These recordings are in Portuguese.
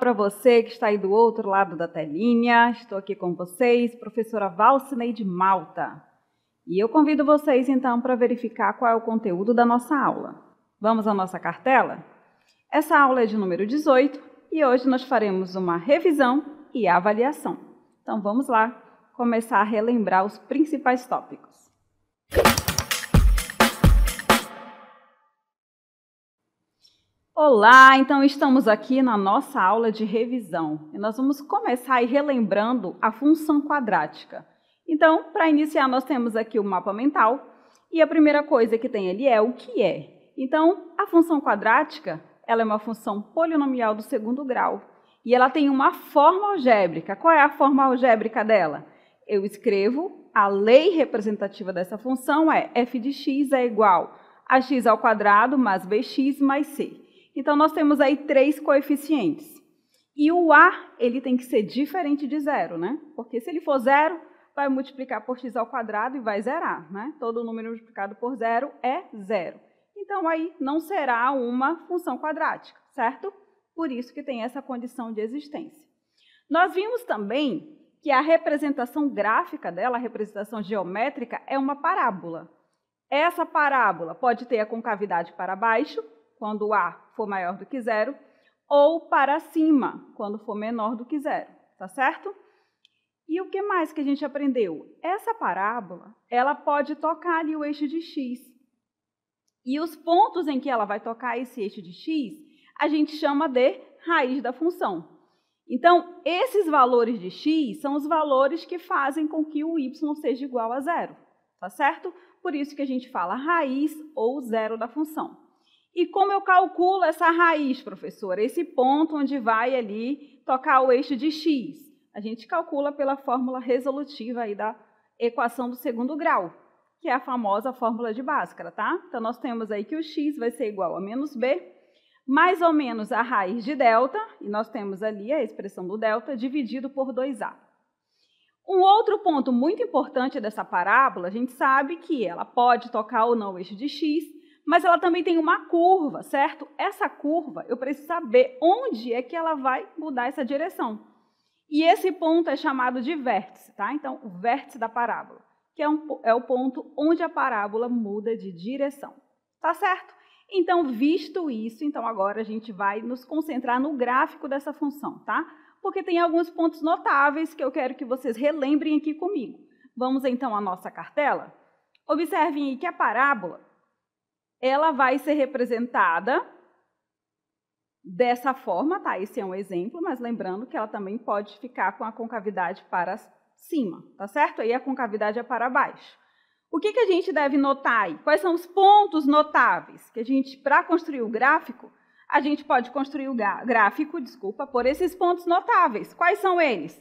para você que está aí do outro lado da telinha. Estou aqui com vocês, professora Valcineide Malta. E eu convido vocês, então, para verificar qual é o conteúdo da nossa aula. Vamos à nossa cartela? Essa aula é de número 18 e hoje nós faremos uma revisão e avaliação. Então, vamos lá começar a relembrar os principais tópicos. Olá, então estamos aqui na nossa aula de revisão e nós vamos começar aí relembrando a função quadrática. Então, para iniciar, nós temos aqui o mapa mental e a primeira coisa que tem ali é o que é. Então, a função quadrática, ela é uma função polinomial do segundo grau e ela tem uma forma algébrica. Qual é a forma algébrica dela? Eu escrevo, a lei representativa dessa função é f de x é igual a x ao quadrado mais bx mais c. Então, nós temos aí 3 coeficientes. E o a, ele tem que ser diferente de zero, né? Porque se ele for zero, vai multiplicar por x ao quadrado e vai zerar, né? Todo número multiplicado por zero é zero. Então, aí não será uma função quadrática, certo? Por isso que tem essa condição de existência. Nós vimos também que a representação gráfica dela, a representação geométrica, é uma parábola. Essa parábola pode ter a concavidade para baixo, quando o a for maior do que zero, ou para cima, quando for menor do que zero, tá certo? E o que mais que a gente aprendeu? Essa parábola, ela pode tocar ali o eixo de x. E os pontos em que ela vai tocar esse eixo de x, a gente chama de raiz da função. Então, esses valores de x são os valores que fazem com que o y seja igual a zero, tá certo? Por isso que a gente fala raiz ou zero da função. E como eu calculo essa raiz, professora? Esse ponto onde vai ali tocar o eixo de x. A gente calcula pela fórmula resolutiva aí da equação do segundo grau, que é a famosa fórmula de Bhaskara, tá? Então, nós temos aí que o x vai ser igual a menos b, mais ou menos a raiz de delta, e nós temos ali a expressão do delta, dividido por 2a. Um outro ponto muito importante dessa parábola, a gente sabe que ela pode tocar ou não o eixo de x, mas ela também tem uma curva, certo? Essa curva, eu preciso saber onde é que ela vai mudar essa direção. E esse ponto é chamado de vértice, tá? Então, o vértice da parábola, que é o ponto onde a parábola muda de direção. Tá certo? Então, visto isso, então agora a gente vai nos concentrar no gráfico dessa função, tá? Porque tem alguns pontos notáveis que eu quero que vocês relembrem aqui comigo. Vamos então à nossa cartela? Observem aí que a parábola, ela vai ser representada dessa forma, tá? Esse é um exemplo, mas lembrando que ela também pode ficar com a concavidade para cima, tá certo? Aí a concavidade é para baixo. O que a gente deve notar aí? Quais são os pontos notáveis? Que a gente, para construir o gráfico, a gente pode construir o gráfico, por esses pontos notáveis. Quais são eles?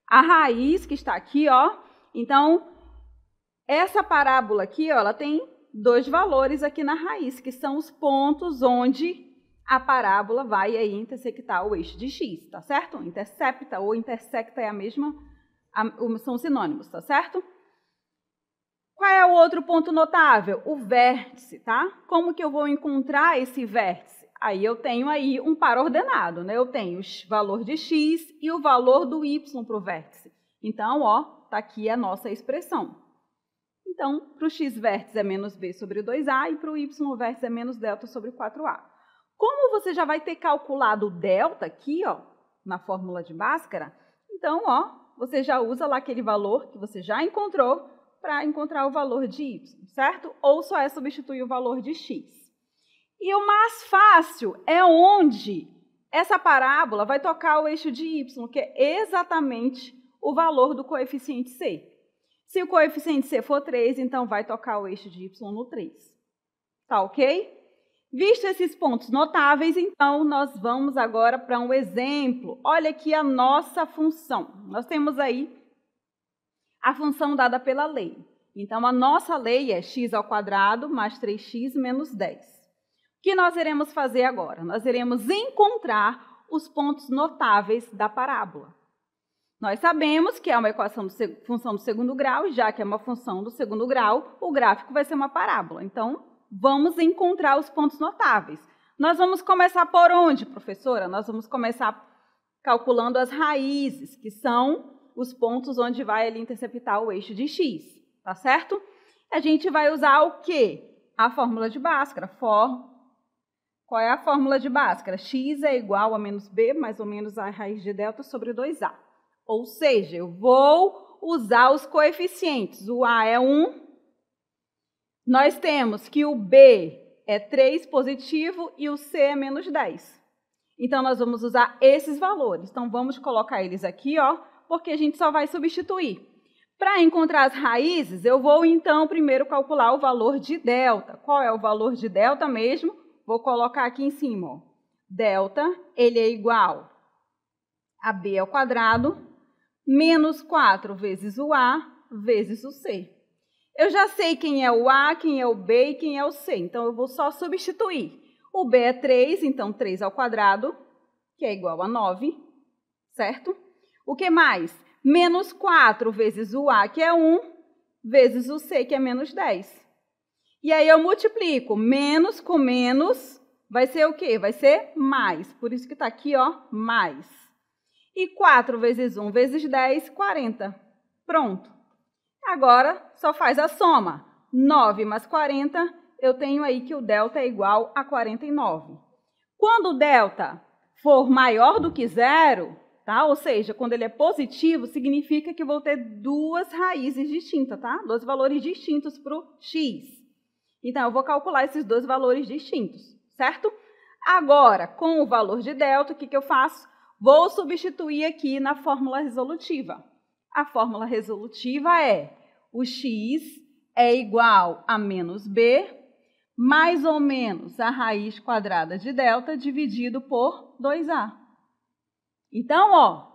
A raiz, que está aqui, ó. Então, essa parábola aqui, ó, ela tem 2 valores aqui na raiz, que são os pontos onde a parábola vai aí intersectar o eixo de x, tá certo? Intercepta ou intersecta é a mesma, são sinônimos, tá certo? Qual é o outro ponto notável? O vértice, tá? Como que eu vou encontrar esse vértice? Aí eu tenho aí um par ordenado, né? Eu tenho o valor de x e o valor do y para o vértice. Então, ó, tá aqui a nossa expressão. Então, para o x vértice é menos b sobre 2a e para o y vértice é menos delta sobre 4a. Como você já vai ter calculado o delta aqui, ó, na fórmula de Bhaskara, então, ó, você já usa lá aquele valor que você já encontrou para encontrar o valor de y, certo? Ou só é substituir o valor de x. E o mais fácil é onde essa parábola vai tocar o eixo de y, que é exatamente o valor do coeficiente c. Se o coeficiente c for 3, então vai tocar o eixo de y no 3. Tá ok? Visto esses pontos notáveis, então, nós vamos agora para um exemplo. Olha aqui a nossa função. Nós temos aí a função dada pela lei. Então, a nossa lei é x ao quadrado mais 3x menos 10. O que nós iremos fazer agora? Nós iremos encontrar os pontos notáveis da parábola. Nós sabemos que é uma equação de função do segundo grau, e já que é uma função do segundo grau, o gráfico vai ser uma parábola. Então, vamos encontrar os pontos notáveis. Nós vamos começar por onde, professora? Nós vamos começar calculando as raízes, que são os pontos onde vai ali interceptar o eixo de x, tá certo? A gente vai usar o quê? A fórmula de Bhaskara. Qual é a fórmula de Bhaskara? X é igual a menos b, mais ou menos a raiz de delta sobre 2a. Ou seja, eu vou usar os coeficientes. O a é 1. Nós temos que o b é 3 positivo e o c é menos 10. Então, nós vamos usar esses valores. Então, vamos colocar eles aqui, ó, porque a gente só vai substituir. Para encontrar as raízes, eu vou, então, primeiro calcular o valor de delta. Qual é o valor de delta mesmo? Vou colocar aqui em cima, ó. Delta, ele é igual a b ao quadrado, menos 4 vezes o a, vezes o c. Eu já sei quem é o a, quem é o b e quem é o c, então eu vou só substituir. O b é 3, então 3 ao quadrado, que é igual a 9, certo? O que mais? Menos 4 vezes o a, que é 1, vezes o c, que é menos 10. E aí eu multiplico. Menos com menos vai ser o quê? Vai ser mais. Por isso que está aqui, ó, mais. E 4 vezes 1 vezes 10, 40. Pronto. Agora, só faz a soma. 9 mais 40, eu tenho aí que o delta é igual a 49. Quando o delta for maior do que zero, tá? Ou seja, quando ele é positivo, significa que vou ter duas raízes distintas, tá? Dois valores distintos para o x. Então, eu vou calcular esses dois valores distintos, certo? Agora, com o valor de delta, o que eu faço? Vou substituir aqui na fórmula resolutiva. A fórmula resolutiva é o x é igual a menos b, mais ou menos a raiz quadrada de delta dividido por 2a. Então, ó,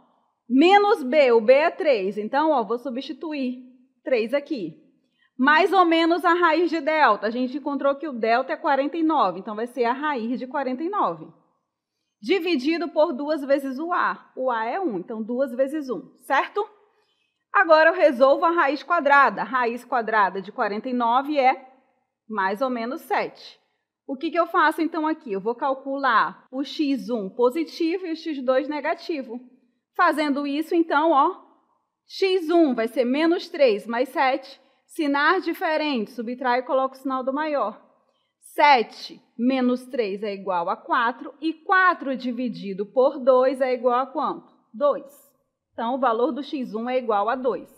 menos b, o b é 3, então, ó, vou substituir 3 aqui. Mais ou menos a raiz de delta, a gente encontrou que o delta é 49, então vai ser a raiz de 49. Dividido por 2 vezes o a é 1, então 2 vezes 1, certo? Agora eu resolvo a raiz quadrada. A raiz quadrada de 49 é mais ou menos 7. O que eu faço então aqui? Eu vou calcular o x1 positivo e o x2 negativo. Fazendo isso, então, ó, x1 vai ser menos 3 mais 7. Sinais diferentes, subtrai e coloco o sinal do maior. 7 menos 3 é igual a 4, e 4 dividido por 2 é igual a quanto? 2. Então, o valor do x1 é igual a 2.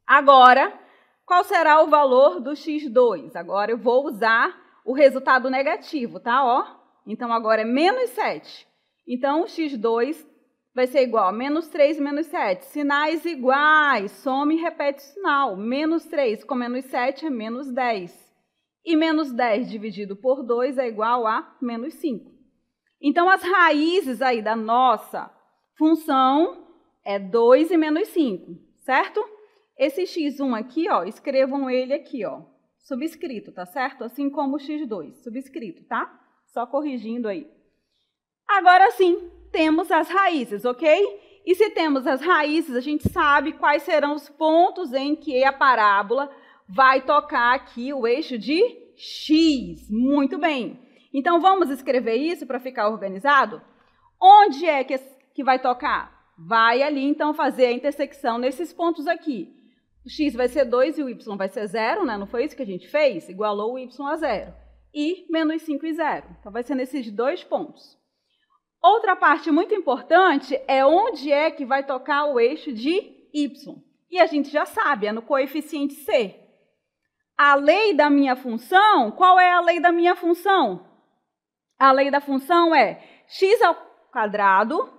Agora, qual será o valor do x2? Agora eu vou usar o resultado negativo, tá? Ó, então, agora é menos 7. Então, o x2 vai ser igual a menos 3 menos 7. Sinais iguais, soma e repete o sinal. Menos 3 com menos 7 é menos 10. E menos 10 dividido por 2 é igual a menos 5. Então, as raízes aí da nossa função é 2 e menos 5, certo? Esse x1 aqui, ó, escrevam ele aqui, ó, subscrito, tá certo? Assim como o x2, subscrito, tá? Só corrigindo aí. Agora sim, temos as raízes, ok? E se temos as raízes, a gente sabe quais serão os pontos em que a parábola vai tocar aqui o eixo de x. Muito bem. Então, vamos escrever isso para ficar organizado? Onde é que vai tocar? Vai ali, então, fazer a intersecção nesses pontos aqui. O x vai ser 2 e o y vai ser 0, né? Não foi isso que a gente fez? Igualou o y a 0. E menos 5 e 0. Então, vai ser nesses dois pontos. Outra parte muito importante é onde é que vai tocar o eixo de y. E a gente já sabe, é no coeficiente c. A lei da minha função, qual é a lei da minha função? A lei da função é x ao quadrado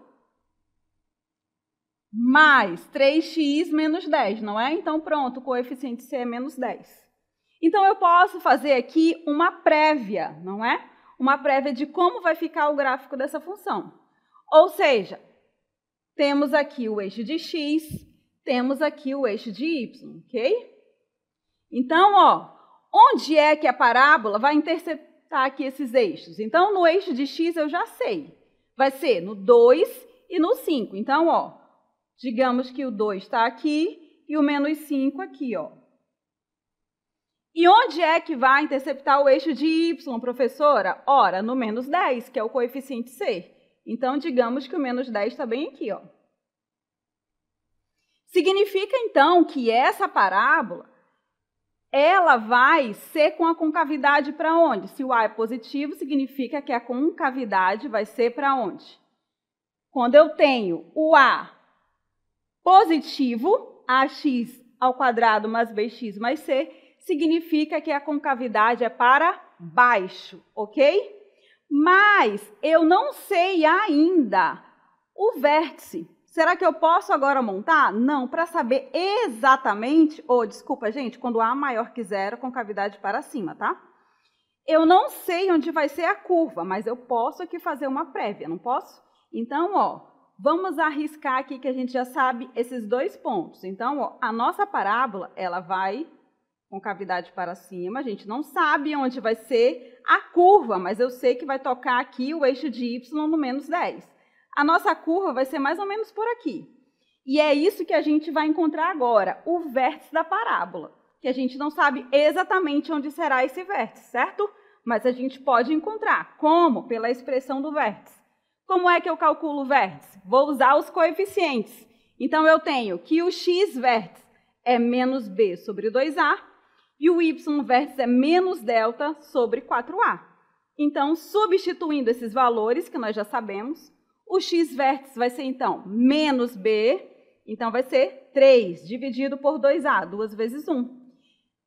mais 3x menos 10, não é? Então, pronto, o coeficiente c é menos 10. Então, eu posso fazer aqui uma prévia, não é? Uma prévia de como vai ficar o gráfico dessa função. Ou seja, temos aqui o eixo de x, temos aqui o eixo de y, ok? Então, ó, onde é que a parábola vai interceptar aqui esses eixos? Então, no eixo de x eu já sei. Vai ser no 2 e no 5. Então, ó, digamos que o 2 está aqui e o menos 5 aqui, ó. E onde é que vai interceptar o eixo de y, professora? Ora, no menos 10, que é o coeficiente c. Então, digamos que o menos 10 está bem aqui, ó. Significa, então, que essa parábola, ela vai ser com a concavidade para onde? Se o A é positivo, significa que a concavidade vai ser para onde? Quando eu tenho o A positivo, ax ao quadrado mais bx mais c, significa que a concavidade é para baixo, ok? Mas eu não sei ainda o vértice. Será que eu posso agora montar? Não, para saber exatamente, desculpa, gente, quando A maior que zero, concavidade para cima, tá? Eu não sei onde vai ser a curva, mas eu posso aqui fazer uma prévia, não posso? Então, vamos arriscar aqui que a gente já sabe esses dois pontos. Então, a nossa parábola, ela vai concavidade para cima, a gente não sabe onde vai ser a curva, mas eu sei que vai tocar aqui o eixo de y no menos 10. A nossa curva vai ser mais ou menos por aqui. E é isso que a gente vai encontrar agora, o vértice da parábola, que a gente não sabe exatamente onde será esse vértice, certo? Mas a gente pode encontrar. Como? Pela expressão do vértice. Como é que eu calculo o vértice? Vou usar os coeficientes. Então, eu tenho que o x vértice é menos b sobre 2a e o y vértice é menos delta sobre 4a. Então, substituindo esses valores, que nós já sabemos, o x vértice vai ser, então, menos b, então vai ser 3 dividido por 2a, 2 vezes 1.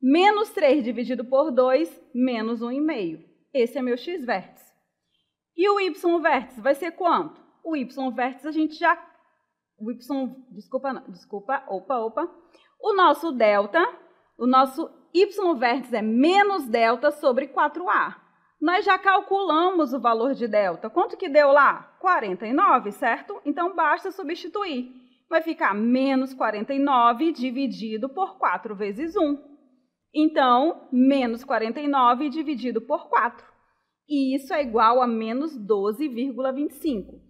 Menos 3 dividido por 2, menos 1,5. Esse é meu x vértice. E o y vértice vai ser quanto? O y vértice a gente já... O nosso delta, o nosso y vértice é menos delta sobre 4a. Nós já calculamos o valor de delta. Quanto que deu lá? 49, certo? Então, basta substituir. Vai ficar menos 49 dividido por 4 vezes 1. Então, menos 49 dividido por 4. E isso é igual a menos 12,25.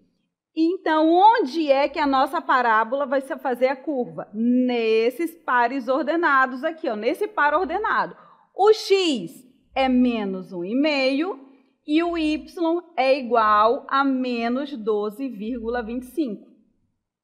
Então, onde é que a nossa parábola vai se fazer a curva? Nesses pares ordenados aqui, nesse par ordenado. O x é menos 1,5 e o y é igual a menos 12,25.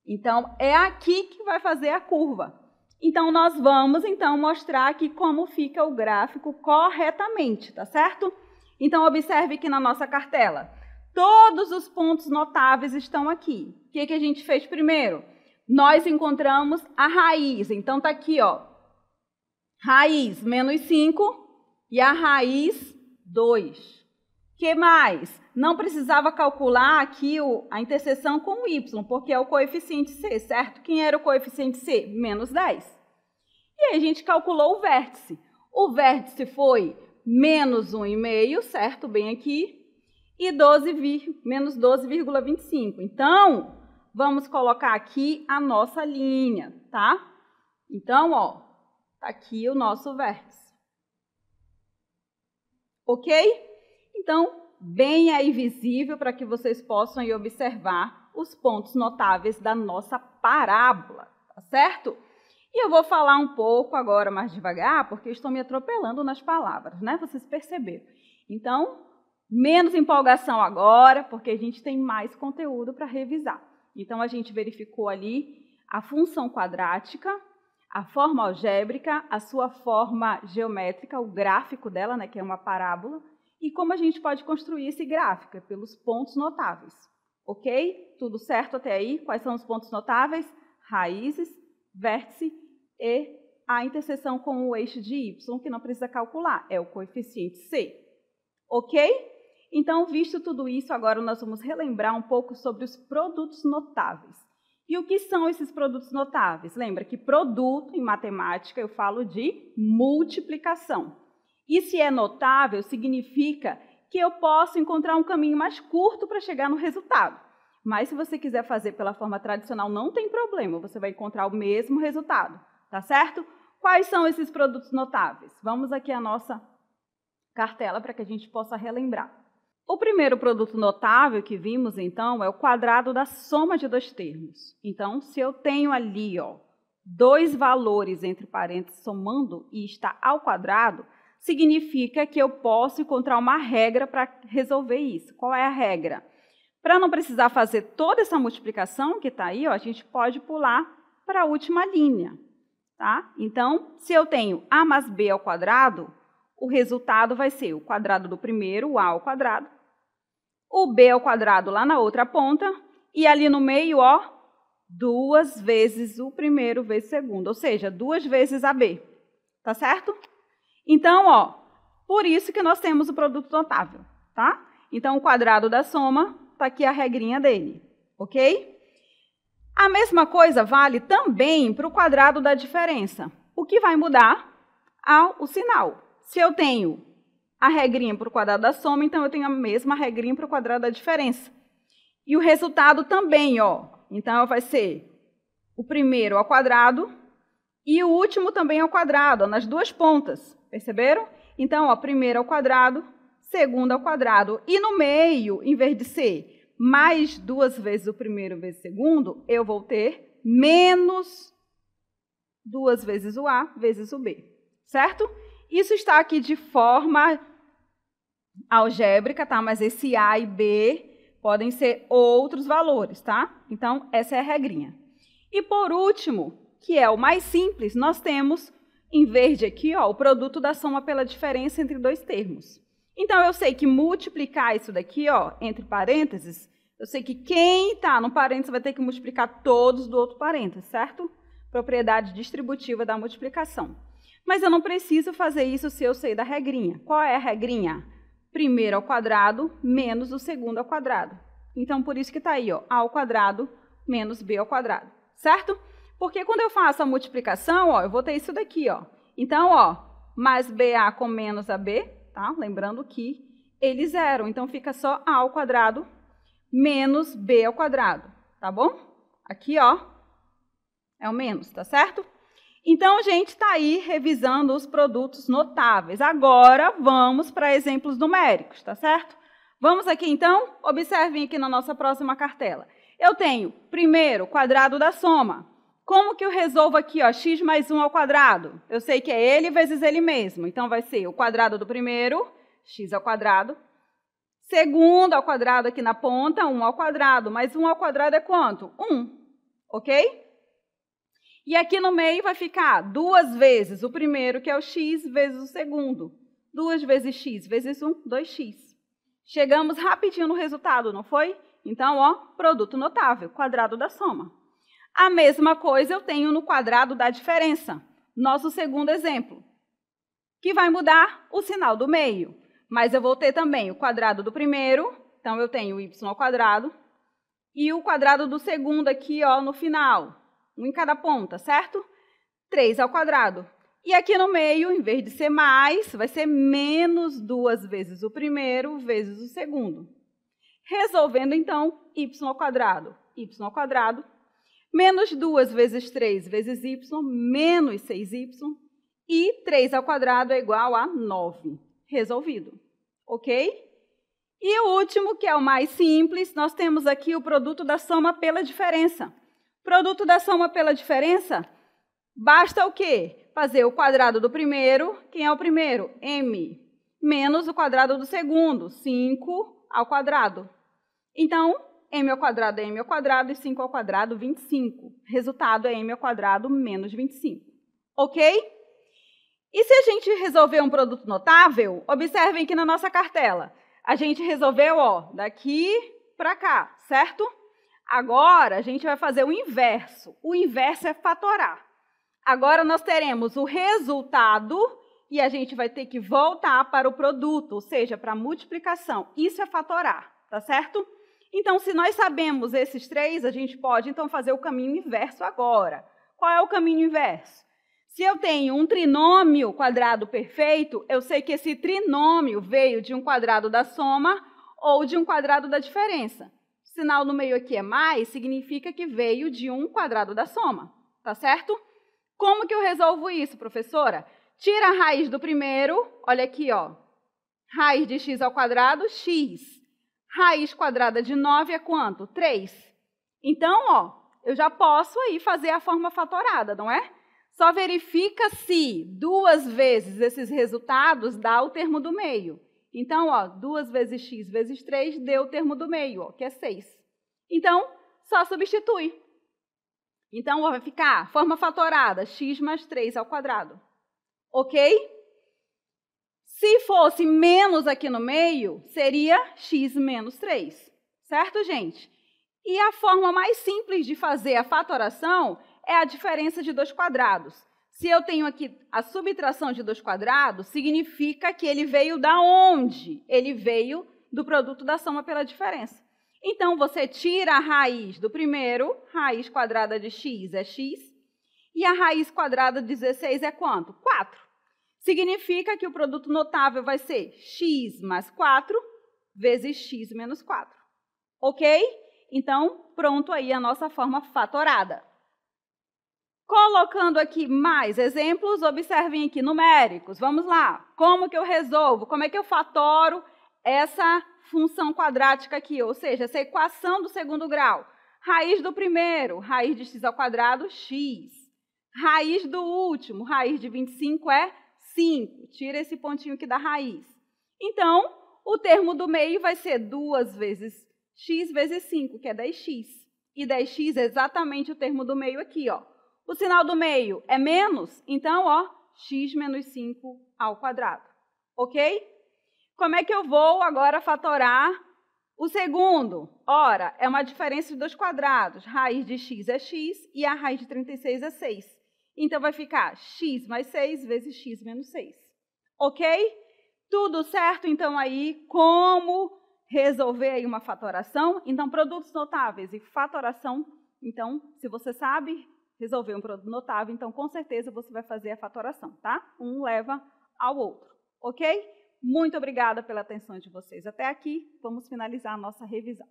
Então, é aqui que vai fazer a curva. Então, nós vamos, mostrar aqui como fica o gráfico corretamente, tá certo? Então, observe que na nossa cartela, todos os pontos notáveis estão aqui. O que a gente fez primeiro? Nós encontramos a raiz. Então, está aqui, raiz menos 5 e a raiz 2. O que mais? Não precisava calcular aqui a interseção com o y, porque é o coeficiente c, certo? Quem era o coeficiente c? Menos 10. E aí a gente calculou o vértice. O vértice foi menos 1,5, certo? Bem aqui. E menos 12,25. Então, vamos colocar aqui a nossa linha, tá? Então, tá aqui o nosso vértice. Ok? Então, bem aí visível para que vocês possam aí observar os pontos notáveis da nossa parábola, tá certo? E eu vou falar um pouco agora mais devagar, porque eu estou me atropelando nas palavras, né? Vocês perceberam. Então, menos empolgação agora, porque a gente tem mais conteúdo para revisar. Então, a gente verificou ali a função quadrática, a forma algébrica, a sua forma geométrica, o gráfico dela, né, que é uma parábola, e como a gente pode construir esse gráfico, é pelos pontos notáveis. Ok? Tudo certo até aí? Quais são os pontos notáveis? Raízes, vértice e a interseção com o eixo de y, que não precisa calcular, é o coeficiente c. Ok? Então, visto tudo isso, agora nós vamos relembrar um pouco sobre os produtos notáveis. E o que são esses produtos notáveis? Lembra que produto, em matemática, eu falo de multiplicação. E se é notável, significa que eu posso encontrar um caminho mais curto para chegar no resultado. Mas se você quiser fazer pela forma tradicional, não tem problema, você vai encontrar o mesmo resultado, tá certo? Quais são esses produtos notáveis? Vamos aqui à nossa cartela para que a gente possa relembrar. O primeiro produto notável que vimos, então, é o quadrado da soma de dois termos. Então, se eu tenho ali, dois valores entre parênteses somando e está ao quadrado, significa que eu posso encontrar uma regra para resolver isso. Qual é a regra? Para não precisar fazer toda essa multiplicação que está aí, ó, a gente pode pular para a última linha. Tá? Então, se eu tenho a mais b ao quadrado, o resultado vai ser o quadrado do primeiro, o a ao quadrado, o b ao quadrado lá na outra ponta, e ali no meio, ó, 2 vezes o primeiro vezes o segundo, ou seja, 2 vezes AB. Tá certo? Então, ó, por isso que nós temos o produto notável, tá? Então, o quadrado da soma, tá aqui a regrinha dele, ok? A mesma coisa vale também para o quadrado da diferença. O que vai mudar? O sinal. Se eu tenho a regrinha para o quadrado da soma, então eu tenho a mesma regrinha para o quadrado da diferença. E o resultado também, ó. Então, vai ser o primeiro ao quadrado e o último também ao quadrado, ó, nas duas pontas. Perceberam? Então, ó, primeiro ao quadrado, segundo ao quadrado. E no meio, em vez de ser mais 2 vezes o primeiro vezes o segundo, eu vou ter menos 2 vezes o A vezes o B. Certo? Isso está aqui de forma algébrica, tá? Mas esse A e B podem ser outros valores, tá? Então, essa é a regrinha. E por último, que é o mais simples, nós temos, em verde aqui, ó, o produto da soma pela diferença entre dois termos. Então, eu sei que multiplicar isso daqui, ó, entre parênteses, eu sei que quem está no parênteses vai ter que multiplicar todos do outro parênteses, certo? Propriedade distributiva da multiplicação. Mas eu não preciso fazer isso se eu sei da regrinha. Qual é a regrinha? Primeiro ao quadrado menos o segundo ao quadrado. Então, por isso que está aí, ó, a ao quadrado menos b ao quadrado, certo? Porque quando eu faço a multiplicação, ó, eu vou ter isso daqui, ó. Então, ó, mais ba com menos ab, tá? Lembrando que eles eram, então fica só a ao quadrado menos b ao quadrado, tá bom? Aqui, ó, é o menos, tá certo? Então, a gente está aí revisando os produtos notáveis. Agora, vamos para exemplos numéricos, tá certo? Vamos aqui, então? Observem aqui na nossa próxima cartela. Eu tenho, primeiro, quadrado da soma. Como que eu resolvo aqui, ó, x mais 1 ao quadrado? Eu sei que é ele vezes ele mesmo. Então, vai ser o quadrado do primeiro, x ao quadrado. Segundo ao quadrado aqui na ponta, 1 ao quadrado. Mas 1 ao quadrado é quanto? 1, ok? E aqui no meio vai ficar 2 vezes o primeiro, que é o x, vezes o segundo. 2 vezes x vezes 1, 2x. Chegamos rapidinho no resultado, não foi? Então, ó, produto notável, quadrado da soma. A mesma coisa eu tenho no quadrado da diferença, nosso segundo exemplo, que vai mudar o sinal do meio. Mas eu vou ter também o quadrado do primeiro, então eu tenho y ao quadrado, e o quadrado do segundo aqui, ó, no final, um em cada ponta, certo? 3 ao quadrado. E aqui no meio, em vez de ser mais, vai ser menos 2 vezes o primeiro vezes o segundo. Resolvendo, então, y ao quadrado, menos 2 vezes 3 vezes y, menos 6y, e 3 ao quadrado é igual a 9. Resolvido, ok? E o último, que é o mais simples, nós temos aqui o produto da soma pela diferença. Produto da soma pela diferença, basta o quê? Fazer o quadrado do primeiro, quem é o primeiro? M, menos o quadrado do segundo, 5 ao quadrado. Então, m ao quadrado é m ao quadrado e 5 ao quadrado, 25. Resultado é m ao quadrado menos 25. Ok? E se a gente resolver um produto notável, observem aqui na nossa cartela. A gente resolveu, ó, daqui para cá, certo? Agora, a gente vai fazer o inverso. O inverso é fatorar. Agora, nós teremos o resultado e a gente vai ter que voltar para o produto, ou seja, para a multiplicação. Isso é fatorar, tá certo? Então, se nós sabemos esses três, a gente pode, então, fazer o caminho inverso agora. Qual é o caminho inverso? Se eu tenho um trinômio quadrado perfeito, eu sei que esse trinômio veio de um quadrado da soma ou de um quadrado da diferença. O sinal no meio aqui é mais, significa que veio de um quadrado da soma, tá certo? Como que eu resolvo isso, professora? Tira a raiz do primeiro, olha aqui, ó. Raiz de x ao quadrado, x. Raiz quadrada de 9 é quanto? 3. Então, ó, eu já posso aí fazer a forma fatorada, não é? Só verifica se 2 vezes esses resultados dá o termo do meio. Então, ó, 2 vezes x vezes 3 deu o termo do meio, ó, que é 6. Então, só substitui. Então, ó, vai ficar forma fatorada, x mais 3 ao quadrado. Ok? Se fosse menos aqui no meio, seria x menos 3. Certo, gente? E a forma mais simples de fazer a fatoração é a diferença de 2 quadrados. Se eu tenho aqui a subtração de 2 quadrados, significa que ele veio da onde? Ele veio do produto da soma pela diferença. Então, você tira a raiz do primeiro, raiz quadrada de x é x, e a raiz quadrada de 16 é quanto? 4. Significa que o produto notável vai ser x mais 4 vezes x menos 4. Ok? Então, pronto aí a nossa forma fatorada. Colocando aqui mais exemplos, observem aqui numéricos. Vamos lá. Como que eu resolvo? Como é que eu fatoro essa função quadrática aqui? Ou seja, essa equação do segundo grau. Raiz do primeiro, raiz de x ao quadrado, x. Raiz do último, raiz de 25 é 5. Tira esse pontinho aqui da raiz. Então, o termo do meio vai ser 2 vezes x vezes 5, que é 10x. E 10x é exatamente o termo do meio aqui, ó. O sinal do meio é menos, então, ó, x menos 5 ao quadrado. Ok? Como é que eu vou agora fatorar o segundo? Ora, é uma diferença de 2 quadrados. Raiz de x é x e a raiz de 36 é 6. Então, vai ficar x mais 6 vezes x menos 6. Ok? Tudo certo, então, aí, como resolver aí uma fatoração? Então, produtos notáveis e fatoração. Então, se você sabe resolver um produto notável, então, com certeza, você vai fazer a fatoração, tá? Um leva ao outro, ok? Muito obrigada pela atenção de vocês até aqui. Vamos finalizar a nossa revisão.